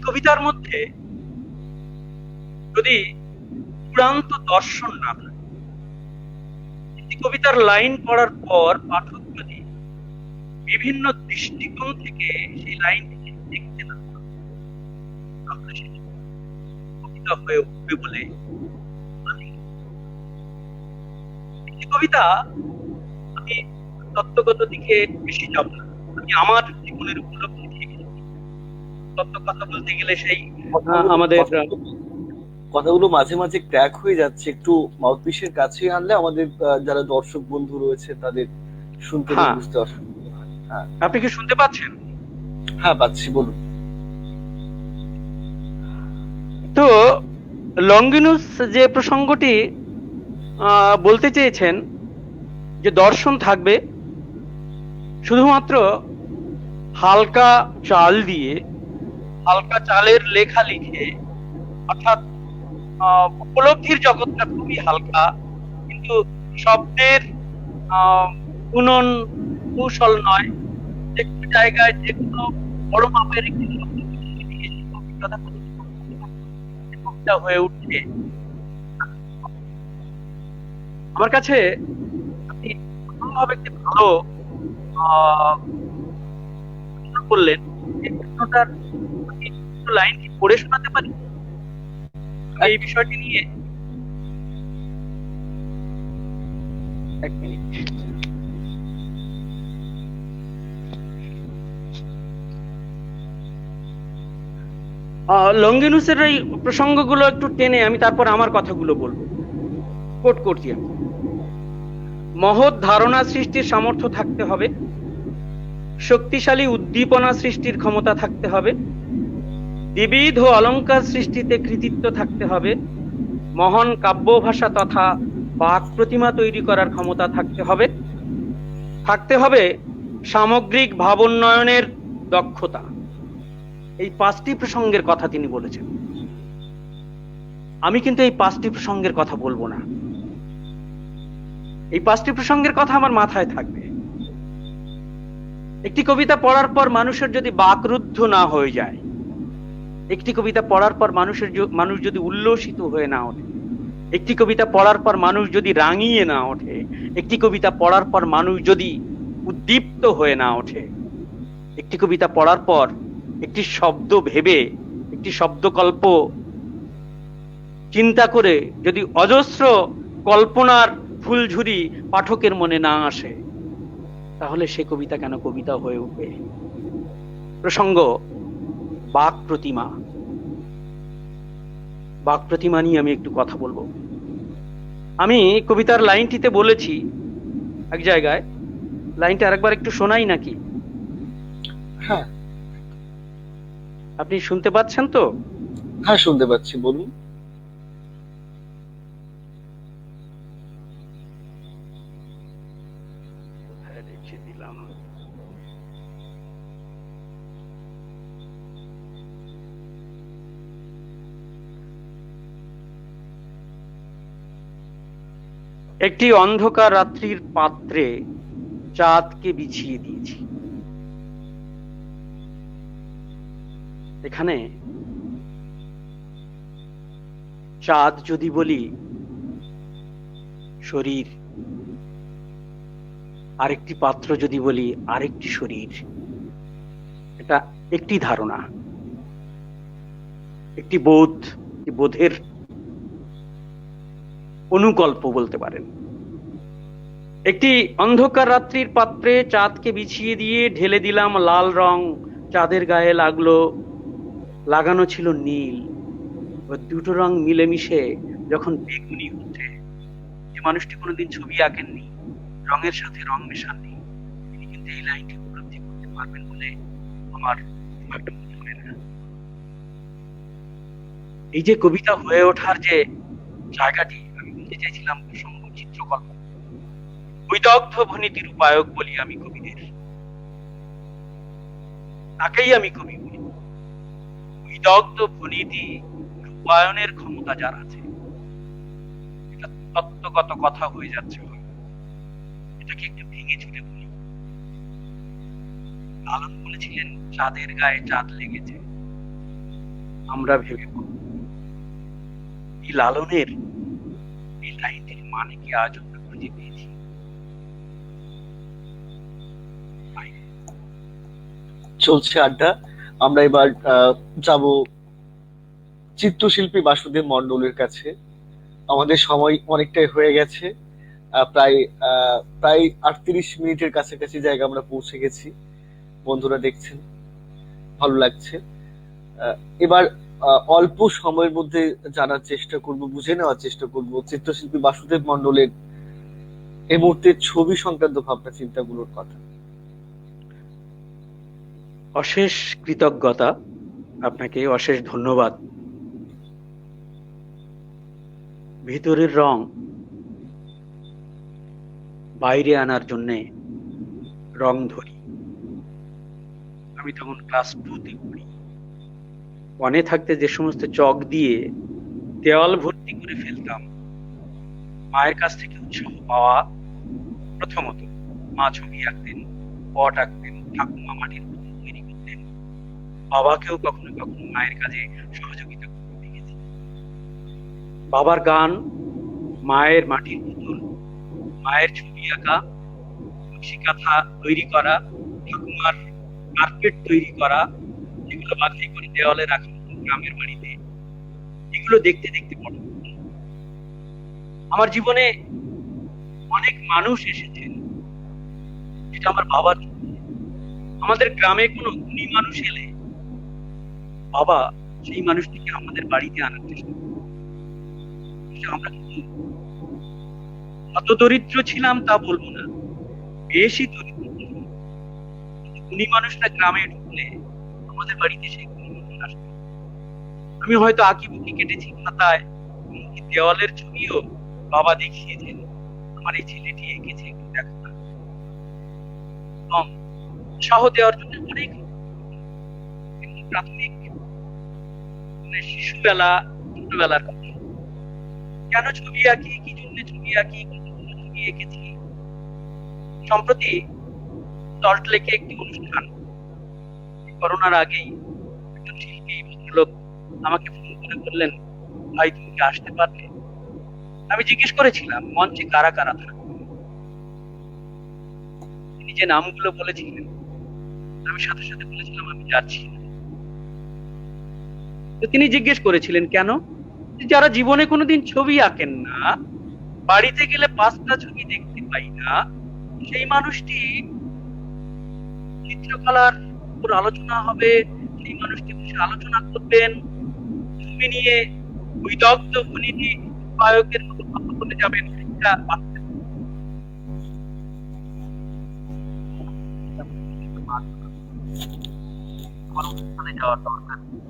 কবিতার মধ্যে যদি চূড়ান্ত দর্শন না থাকে, কবিতার লাইন পড়ার পর পাঠক যদি বিভিন্ন দৃষ্টিকোণ থেকে সেই লাইনটিকে দেখতে না পারে, তাহলে সেটা কবিতা হয়ে উঠবে বলে কবিতা। আমি তত্ত্বগত দিকে বেশি যাব না, আমি আমার জীবনের উপলব্ধি থেকে তত্ত্ব কথা বলতে গেলে সেই আমাদের কথাগুলো মাঝে মাঝে ক্র্যাক হয়ে যাচ্ছে, একটু মাউথপিসের কাছে আনলে আমাদের যারা দর্শক বন্ধু রয়েছে তাদের শুনতে বুঝতে অসুবিধা হয়। হ্যাঁ, আপনি কি শুনতে পাচ্ছেন? হ্যাঁ পাচ্ছি, বলুন। তো লঙ্গিনুস যে প্রসঙ্গটি বলতে চেয়েছেন যে দর্শন থাকবে, শুধুমাত্র হালকা চাল দিয়ে, হালকা চালের লেখা লিখে, অর্থাৎ উপলব্ধির জগৎটা খুবই হালকা, কিন্তু শব্দের গুণন কৌশল নয়, যে কোনো জায়গায় যে কোনো বড় মাপের একটি কবিতা হয়ে উঠছে। আমার কাছে আপনি ভাবে একটি ভালো বললেন, এই প্রশ্নটার লাইন কি পড়ে শোনাতে পারি এই বিষয়টি নিয়ে? এক মিনিট। লঙ্গিনুসের এই প্রসঙ্গগুলো একটু টেনে আমি তারপর আমার কথাগুলো বলবো, কোট করছি আমি। মহৎ ধারণা সৃষ্টির সামর্থ্য থাকতে হবে, শক্তিশালী উদ্দীপনা সৃষ্টির ক্ষমতা থাকতে হবে, বিবিধ অলঙ্কার সৃষ্টিতে কৃতিত্ব থাকতে হবে, মহান কাব্য ভাষা তথা বাক প্রতিমা তৈরি করার ক্ষমতা থাকতে হবে, থাকতে হবে সামগ্রিক ভাবোন্নয়নের দক্ষতা। এই 5টি প্রসঙ্গের কথা তিনি বলেছেন। আমি কিন্তু এই 5টি প্রসঙ্গের কথা বলবো না, এই 5টি প্রসঙ্গের কথা আমার মাথায় থাকবে। একটি কবিতা পড়ার পর মানুষের যদি বাকরুদ্ধ না হয়ে যায়, একটি কবিতা পড়ার পর মানুষ যদি উল্লসিত হয়ে না ওঠে, একটি কবিতা পড়ার পর মানুষ যদি রাঙিয়ে না ওঠে, একটি কবিতা পড়ার পর মানুষ যদি উদ্দীপ্ত হয়ে না ওঠে, একটি কবিতা পড়ার পর একটি শব্দ ভেবে, একটি শব্দকল্প চিন্তা করে যদি অজস্র কল্পনার ফুলঝুরি পাঠকের মনে না আসে, তাহলে সে কবিতা কেন কবিতা হয়ে উঠবে? প্রসঙ্গ বাক প্রতিমা। বাক প্রতিমা নিয়ে আমি একটু কথা বলবো। আমি কবিতার লাইনটিতে বলেছি এক জায়গায়, লাইনটা আরেকবার একটু শোনাই নাকি? হ্যাঁ। আপনি শুনতে পাচ্ছেন তো? হ্যাঁ, শুনতে পাচ্ছি, বলুন। কোথায় রেখে দিলাম? একটি অন্ধকার রাত্রির পাত্রে চাঁদকে বিছিয়ে দিয়েছি। এখানে চাঁদ যদি বলি শরীর, আরেকটি পাত্র যদি বলি আরেকটি শরীর, এটা একটি ধারণা, একটি বোধ, একটি বোধের অনুকল্প বলতে পারেন। একটি অন্ধকার রাত্রির পাত্রে চাঁদকে বিছিয়ে দিয়ে ঢেলে দিলাম লাল রং, চাঁদের গায়ে লাগানো ছিল নীল। দুটো রং মিলেমিশে যখন বেগুনি হচ্ছে, যে মানুষটি কোনোদিন ছবি আঁকেননি, রঙের সাথে রং মেশাননি, তিনি কিন্তু এই লাইনটি উপলব্ধি করতে পারবেন বলে আমার একটা মনে হয় না। এই যে কবিতা হয়ে ওঠার যে জায়গাটি, আমি বলতে চাইছিলাম প্রসঙ্গ চিত্রকল্প, বৈদগ্ধ ভনীতির রূপায়ক বলি আমি কবিদের, তাকেই আমি কবি বলি। বৈদগ্ধ ভনীতি রূপায়ণের ক্ষমতা যার আছে, এটা তত্ত্বগত কথা হয়ে যাচ্ছে, এটাকে একটু ভেঙে চুলে বলি। লালন বলেছিলেন চাঁদের গায়ে চাঁদ লেগেছে, আমরা ভেবে এই লালনের এই লাইনটির মানে কি আজ আমরা খুঁজে পেয়েছি? চলছে আড্ডা। আমরা এবার যাব চিত্রশিল্পী বাসুদেব মন্ডলের কাছে। আমাদের সময় অনেকটাই হয়ে গেছে, প্রায় প্রায় 38 মিনিটের কাছাকাছি জায়গা আমরা পৌঁছে গেছি। বন্ধুরা দেখছেন, ভালো লাগছে। এবার অল্প সময়ের মধ্যে জানার চেষ্টা করব, বুঝে নেওয়ার চেষ্টা করব চিত্রশিল্পী বাসুদেব মন্ডলের এই মুহূর্তে ছবি সংক্রান্ত ভাবনা চিন্তাগুলোর কথা। অশেষ কৃতজ্ঞতা আপনাকে, অশেষ ধন্যবাদ। ভিতরের রং বাইরে আনার জন্যে রং ধরি। আমি তখন ক্লাস 2-তে পড়ি। 1-এ থাকতে যে সমস্ত চক দিয়ে দেওয়াল ভর্তি করে ফেলতাম, মায়ের কাছ থেকে উৎসাহ পাওয়া। প্রথমত মা ছবি আঁকতেন, পট আঁকতেন, ঠাকুমা মাটির পুতুল তৈরি করতেন, বাবাকেও কখনো কখনো মায়ের কাজে সহযোগিতা করতে দেখেছি। বাবার গান, মায়ের মাটির পুতুল, মায়ের ছবি আঁকা, নকশি কাঁথা তৈরি করা, ঠাকুমার কার্পেট তৈরি করা, এগুলো বাছাই করে দেওয়ালে রাখা গ্রামের বাড়িতে, এগুলো দেখতে দেখতে বড় হলাম। আমার জীবনে অনেক মানুষ এসেছেন, যেটা আমার বাবার জন্য। আমাদের গ্রামে কোনো গুণী মানুষ এলে বাবা সেই মানুষটিকে আমাদের বাড়িতে আনার চেষ্টা করে। আমরা কিন্তু অত দরিদ্র ছিলাম তা বলবো না, বেশি দরিদ্র ছিলাম। গুণী মানুষরা গ্রামে ঢুকলে আমাদের বাড়িতে সেই গুণী মানুষ আসতো। আমি হয়তো আঁকিবুকি কেটেছি খাতায়, দেওয়ালের ছবিও বাবা দেখিয়েছেন, আমার এই ছেলেটি এঁকেছে, একটু দেখো না। এবং উৎসাহ দেওয়ার জন্য অনেক প্রাথমিক শিশুবেলা, ছোটবেলার কথা। কেন ছবি আঁকি, কি জন্য ছবি আঁকি, কতগুলো ছবি এঁকেছি। সম্প্রতি সল্টলেকে একটি অনুষ্ঠান, করোনার আগেই একজন শিল্পী ভদ্রলোক আমাকে ফোন করে বললেন, ভাই তুমি কি আসতে পারবে? আমি জিজ্ঞেস করেছিলাম মঞ্চে কারা কারা থাকবে। তিনি যে নামগুলো বলেছিলেন, আমি সাথে সাথে বলেছিলাম আমি যাচ্ছি না। তো তিনি জিজ্ঞেস করেছিলেন কেন? যারা জীবনে কোনোদিন ছবি আঁকেন না, বাড়িতে গেলে 5টা ছবি দেখতে পাই না, সেই মানুষটি চিত্রকলার উপর আলোচনা হবে, সেই মানুষটি বসে আলোচনা করবেন, ছবি নিয়ে বৈদগ্ধ ভনীতি রূপায়কের মতো কথা বলে যাবেন। এটা আমার অনুষ্ঠানে যাওয়ার দরকার নেই।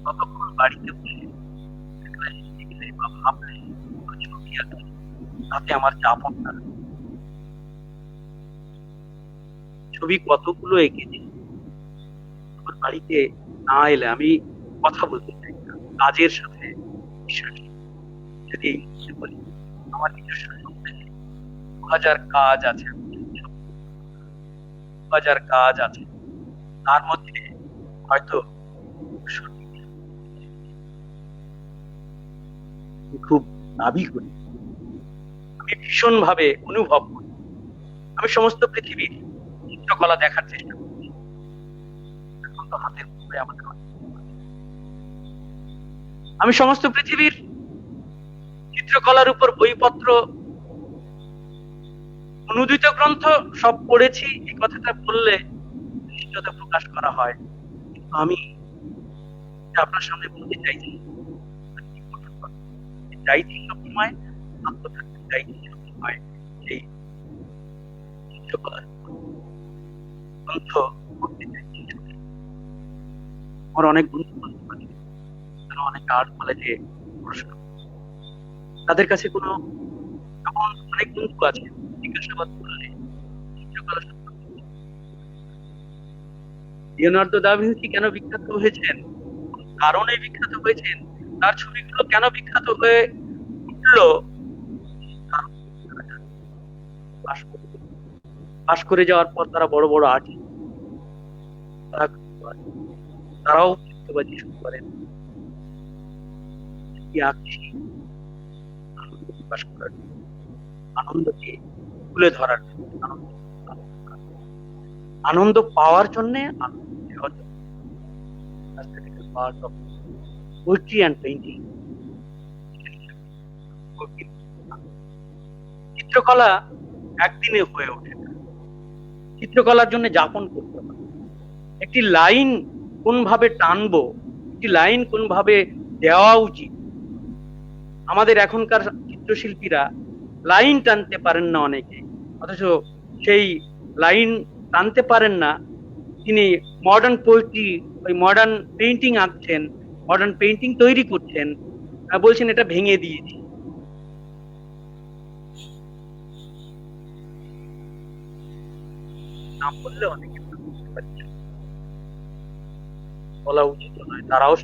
ততক্ষণ বাড়িতে বসে একলা লিখলে বা ভাবলে বা ছবি আঁকলে তাতে আমার চাপটা। ছবি কতগুলো এঁকেছি, আমার বাড়িতে না এলে আমি কথা বলতে চাই না কাজের সাথে বিষয়টি। যদি মনে বলি আমার নিজস্ব শব্দে 2000 কাজ আছে, 2000 কাজ আছে, তার মধ্যে হয়তো আমি খুব দাবি করি, আমি ভীষণ ভাবে অনুভব করি, আমি সমস্ত পৃথিবীর চিত্রকলা দেখার চেষ্টা করছি। এখন তো হাতের মুঠোয় আমাদের আমি সমস্ত পৃথিবীর চিত্রকলার উপর বইপত্র, অনুদিত গ্রন্থ সব পড়েছি। এই কথাটা বললে নিশ্চয়তা প্রকাশ করা হয়, কিন্তু আমি আপনার সামনে বলতে চাইছি, চাইছি সবসময় আত্মথাকতে চাইছি সবসময় এই চিত্রকলার গ্রন্থ পড়তে চাইছি। আমার অনেক বন্ধু বান্ধব আছে, তারা অনেক আর্ট কলেজে পড়াশোনা, তাদের কাছে কোনো, এমন অনেক বন্ধু আছে জিজ্ঞাসাবাদ করলে চিত্রকলা সম্পর্কে, লিওনার্দো দা ভিঞ্চি কেন বিখ্যাত হয়েছেন, কারণে বিখ্যাত হয়েছেন, তার ছবিগুলো কেন বিখ্যাত হয়ে উঠলো, পাশ করে যাওয়ার পর তারা বড় বড় আর্টিস্ট, তারাও চিত্রবাজি শুরু করেন। কি আঁকছি আনন্দ প্রকাশ করার জন্য, আনন্দকে তুলে ধরার জন্য, আনন্দ পাওয়ার জন্য, আনন্দ দেওয়ার জন্য। Part of poetry and painting. চিত্রকলা একদিনে হয়ে ওঠে না, চিত্রকলার জন্য যাপন করতে হবে। একটি লাইন কোন ভাবে টানবো, একটি লাইন কোন ভাবে দেওয়া উচিত, আমাদের এখনকার চিত্রশিল্পীরা লাইন টানতে পারেন না অনেকে, অথচ সেই লাইন টানতে পারেন না তিনি মডার্ন পোয়েট্রি, ওই মডার্ন পেইন্টিং আঁকছেন, মডার্ন পেইন্টিং তৈরি করছেন, বলছেন এটা ভেঙে দিয়েছি। নাম বললে অনেকে বুঝতে পারছে, বলা উচিত নয়, তারাও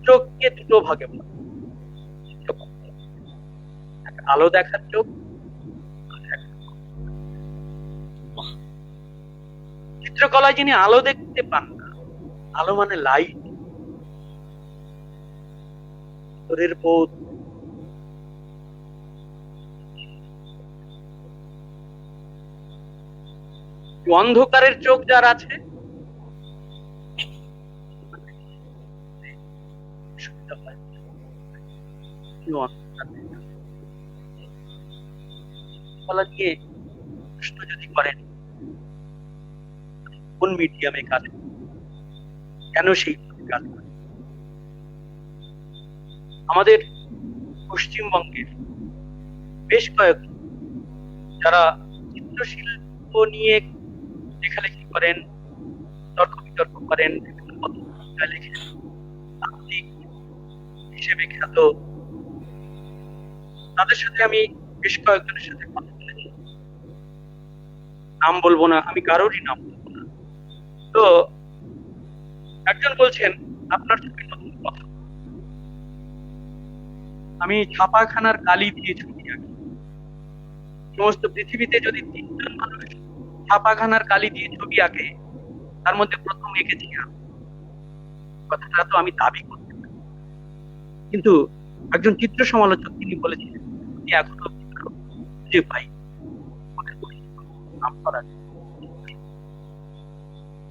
চোখকে দুটো ভাগে আলো দেখার চোখ, চিত্রকলায় যিনি আলো দেখতে পান না, আলো মানে লাইট, ভিতরের বোধ, অন্ধকারের চোখ যার আছে, নিয়ে প্রশ্ন যদি করেন কোন মিডিয়ামে কাজ করে, কেন সেই কাজ করে, আমাদের পশ্চিমবঙ্গের বেশ কয়েক যারা চিত্রশিল্প নিয়ে লেখালেখি করেন, তর্ক বিতর্ক করেন, বিভিন্ন পত্রিকায় লেখেন, সাহিত্যিক হিসেবে খ্যাত, তাদের সাথে আমি বেশ কয়েকজনের সাথে কথা বলেছি, নাম বলবো না, আমি কারোরই নাম বলবো না। তো একজন বলছেন আপনার ছবি নতুন কথা, আমি ছাপাখানার কালি দিয়ে ছবি আঁকি, সমস্ত পৃথিবীতে যদি 3 জন মানুষ ছাপাখানার কালি দিয়ে ছবি আঁকে, তার মধ্যে প্রথম এঁকেছি আমি। কথাটা তো আমি দাবি করতে পারি, কিন্তু একজন চিত্র সমালোচক তিনি বলেছিলেন তিনি এখনো খুঁজে পাই,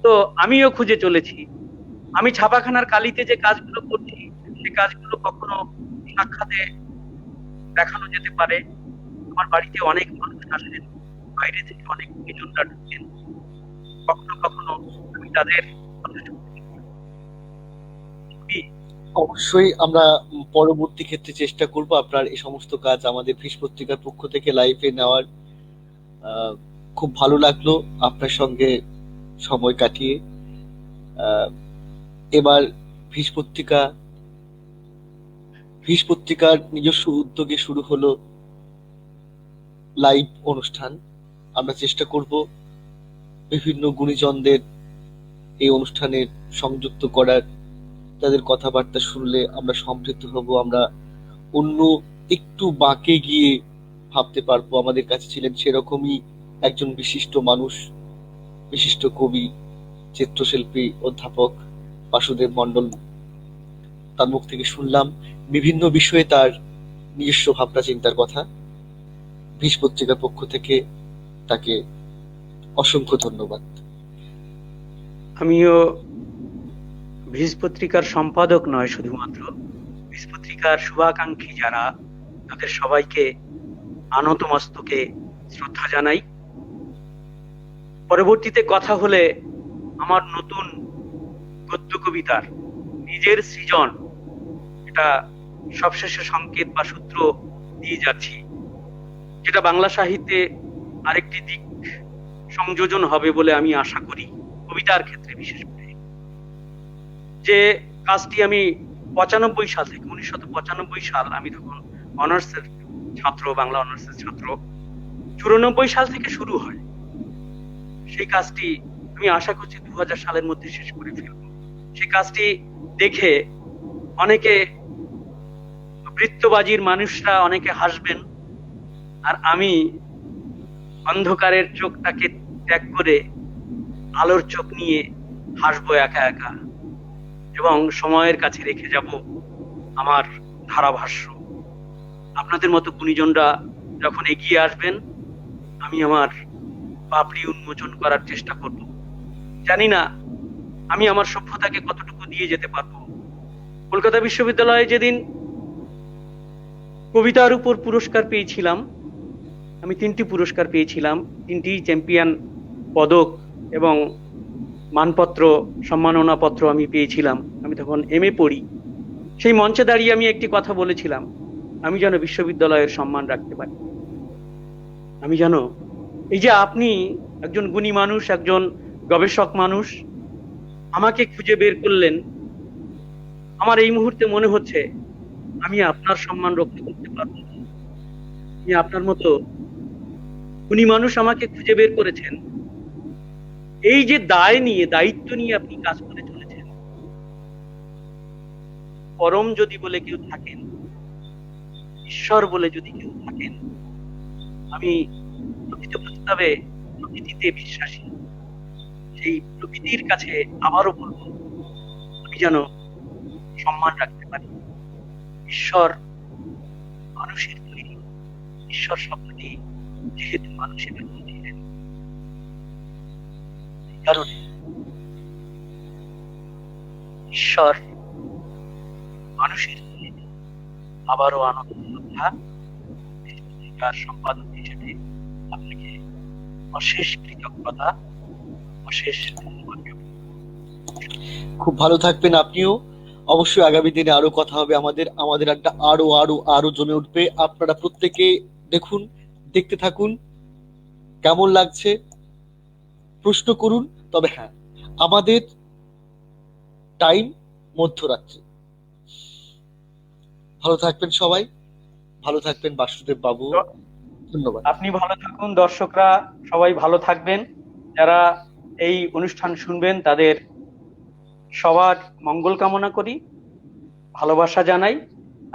তো আমিও খুঁজে চলেছি। আমি ছাপাখানার কালিতে যে কাজগুলো করছি সে কাজগুলো কখনো সাক্ষাতে দেখানো যেতে পারে। আমার বাড়িতে অনেক মানুষ আসেন, বাইরে থেকে অনেক গুণীজনরা ঢুকেন, কখনো কখনো আমি তাদের ছবি অবশ্যই আমরা পরবর্তী ক্ষেত্রে চেষ্টা করব আপনার এই সমস্ত কাজ আমাদের ফিস পত্রিকার পক্ষ থেকে লাইভে নেওয়ার। আহ, খুব ভালো লাগলো আপনার সঙ্গে সময় কাটিয়ে। আহ, এবার ফিস পত্রিকার নিজস্ব উদ্যোগে শুরু হলো লাইভ অনুষ্ঠান। আমরা চেষ্টা করব বিভিন্ন গুণীজনদের এই অনুষ্ঠানে সংযুক্ত করার। তাদের কথাবার্তা শুনলে আমরা সমৃদ্ধ হব, আমরা অন্য একটু বাঁকে গিয়ে ভাবতে পারবো আমাদের কাছে ছিলেন সেরকমই একজন বিশিষ্ট মানুষ, বিশিষ্ট কবি, চিত্রশিল্পী, অধ্যাপক বাসুদেব মণ্ডল। তার মুখ থেকে শুনলাম বিভিন্ন বিষয়ে তার নিজস্ব ভাবনা চিন্তার কথা। ভিস পত্রিকার পক্ষ থেকে তাকে অসংখ্য ধন্যবাদ। আমিও ভিস পত্রিকার সম্পাদক নয় শুধুমাত্র, ভিস পত্রিকার শুভাকাঙ্ক্ষী যারা, তাদের সবাইকে আনত মস্তকে শ্রদ্ধা জানাই। পরবর্তীতে কথা হলে আমার নতুন গদ্য কবিতার নিজের সৃজন, এটা সবশেষে সংকেত বা সূত্র দিয়ে যাচ্ছি, যেটা বাংলা সাহিত্যে আরেকটি দিক সংযোজন হবে বলে আমি আশা করি, কবিতার ক্ষেত্রে বিশেষ করে। যে কাজটি আমি 1995 সাল, আমি তখন অনার্সের ছাত্র, বাংলা অনার্সের ছাত্র, 94 সাল থেকে শুরু হয়। সেই কাজটি আমি আশা করছি 2000 সালের মধ্যে শেষ করে ফেলবো। সেই কাজটি দেখে অনেকে, বৃত্তবাজির মানুষরা অনেকে হাসবেন, আর আমি অন্ধকারের চোখটাকে ত্যাগ করে আলোর চোখ নিয়ে হাসবো একা একা, এবং সময়ের কাছে রেখে যাব আমার ধারাভাষ্য। আপনাদের মতো গুণীজনরা যখন এগিয়ে আসবেন, আমি আমার পাপড়ি উন্মোচন করার চেষ্টা করব। জানি না আমি আমার সভ্যতাকে কতটুকু দিয়ে যেতে পারবো। কলকাতা বিশ্ববিদ্যালয়ে যেদিন কবিতার উপর পুরস্কার পেয়েছিলাম, আমি 3টি পুরস্কার পেয়েছিলাম, 3টি চ্যাম্পিয়ন পদক এবং মানপত্র, সম্মাননা পত্র আমি পেয়েছিলাম। আমি তখন MA পড়ি। সেই মঞ্চে দাঁড়িয়ে আমি একটি কথা বলেছিলাম, আমি যেন বিশ্ববিদ্যালয়ের সম্মান রাখতে পারি। আমি যেন, এই যে আপনি একজন গুণী মানুষ, একজন গবেষক মানুষ, আমাকে খুঁজে বের করলেন, আমার এই মুহূর্তে মনে হচ্ছে আমি আপনার সম্মান রক্ষা করতে পারবো না। আপনি আপনার মতো গুণী মানুষ আমাকে খুঁজে বের করেছেন, এই যে দায়িত্ব নিয়ে আপনি কাজ করে চলেছেন। পরম যদি বলে কেউ থাকেন, ঈশ্বর বলে যদি কেউ থাকেন, আমি প্রকৃতিতে বিশ্বাসী। সেই প্রকৃতির কাছে আবারও বলবো, আমি যেন সম্মান রাখতে পারি। ঈশ্বর মানুষের তৈরি, ঈশ্বর শব্দটি যেহেতু মানুষের দিলেন, কারণে ঈশ্বর মানুষের তৈরি। আবারও আনন্দ কথা, পত্রিকার সম্পাদক হিসেবে আপনাকে অশেষ কৃতজ্ঞতা, অশেষ ধন্যবাদ। খুব ভালো থাকবেন আপনিও। অবশ্যই আগামী দিনে আরো কথা হবে আমাদের আড্ডা আরো আরো আরো জমে উঠবে। আপনারা প্রত্যেকে দেখুন, দেখতে থাকুন, কেমন লাগছে প্রশ্ন করুন। তবে হ্যাঁ, আমাদের টাইম মধ্যরাত্রি। ভালো থাকবেন সবাই, ভালো থাকবেন বাসুদেব বাবু। ধন্যবাদ। আপনি ভালো থাকুন, দর্শকরা সবাই ভালো থাকবেন। যারা এই অনুষ্ঠান শুনবেন তাদের সবার মঙ্গল কামনা করি, ভালোবাসা জানাই।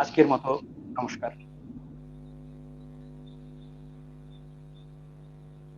আজকের মতো নমস্কার।